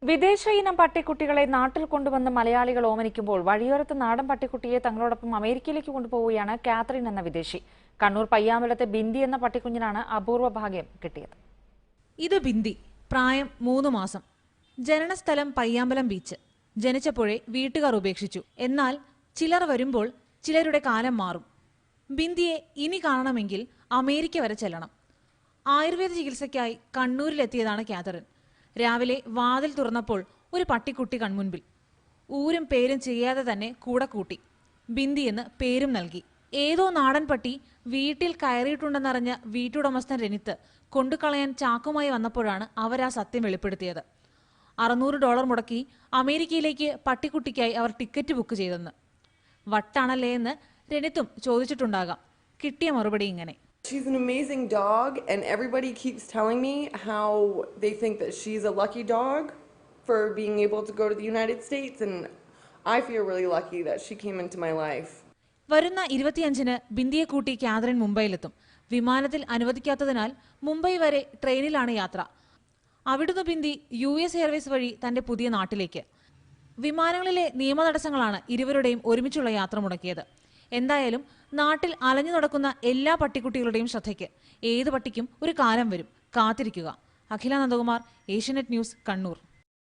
വിദേശ ഇനം പട്ടിക്കുട്ടികളെ നാട്ടിൽ കൊണ്ടുവന്ന് മലയാളികൾ ഓമനിക്കുമ്പോൾ വഴിയോരത്ത് നാടൻ പട്ടിക്കുട്ടിയെ തങ്ങളോടൊപ്പം അമേരിക്കയിലേക്ക് കൊണ്ടുപോവുകയാണ് കാത്രീൻ എന്ന വിദേശി. കണ്ണൂർ പയ്യാമ്പലത്തെ ബിന്ദി എന്ന പട്ടിക്കുഞ്ഞിനാണ് അപൂർവ ഭാഗ്യം കിട്ടിയത്. ഇത് ബിന്ദി, പ്രായം 3 മാസം, ജനനസ്ഥലം പയ്യാമ്പലം ബീച്ച്. ജനിച്ചപ്പോഴേ വീട്ടുകാർ ഉപേക്ഷിച്ചു. എന്നാൽ ചിലർ വരുമ്പോൾ ചിലരുടെ കാലം മാറും. ബിന്ദിയെ ഇനി കാണണമെങ്കിൽ അമേരിക്ക വരെ ചെല്ലണം. ആയുർവേദ ചികിത്സയ്ക്കായി കണ്ണൂരിലെത്തിയതാണ് കാതറിൻ. രാവിലെ വാതിൽ തുറന്നപ്പോൾ ഒരു പട്ടിക്കുട്ടി കൺമുൻപിൽ. ഊരും പേരും ചെയ്യാതെ തന്നെ കൂടെ കൂട്ടി. ബിന്ദി എന്ന് പേരും നൽകി. ഏതോ നാടൻ പട്ടി വീട്ടിൽ കയറിയിട്ടുണ്ടെന്നറിഞ്ഞ വീട്ടുടമസ്ഥൻ രനിത്ത് കൊണ്ടുകളയാൻ ചാക്കുമായി വന്നപ്പോഴാണ് അവരാ സത്യം വെളിപ്പെടുത്തിയത്. $600 മുടക്കി അമേരിക്കയിലേക്ക് പട്ടിക്കുട്ടിക്കായി അവർ ടിക്കറ്റ് ബുക്ക് ചെയ്തെന്ന്. വട്ടാണല്ലേ എന്ന് രനിത്തും ചോദിച്ചിട്ടുണ്ടാകാം. കിട്ടിയ മറുപടി ഇങ്ങനെ: She's an amazing dog, and everybody keeps telling me how they think that she's a lucky dog for being able to go to the United States, and I feel really lucky that she came into my life. വരുന്ന 25-ന് ബിന്ദിയെ കൂട്ടി Catherine മുംബൈയിലെത്തും. വിമാനത്തിൽ അനുവദിക്കാത്തതിനാൽ മുംബൈ വരെ ട്രെയിനിലാണ് യാത്ര. അവിടുന്ന് bindi US Airways വഴി തന്റെ പുതിയ നാട്ടിലേക്ക്. വിമാനങ്ങളിലെ നിയമതടസ്സങ്ങളാണ് ഇരുവരുടെയും ഒരുമിച്ചുള്ള യാത്ര മുടക്കിയത്. എന്തായാലും നാട്ടിൽ അലഞ്ഞു നടക്കുന്ന എല്ലാ പട്ടിക്കുട്ടികളുടെയും ശ്രദ്ധയ്ക്ക് ഏത് പട്ടിക്കും ഒരു കാലം വരും. കാത്തിരിക്കുക. അഖില നന്ദകുമാർ, ഏഷ്യാനെറ്റ് ന്യൂസ്, കണ്ണൂർ.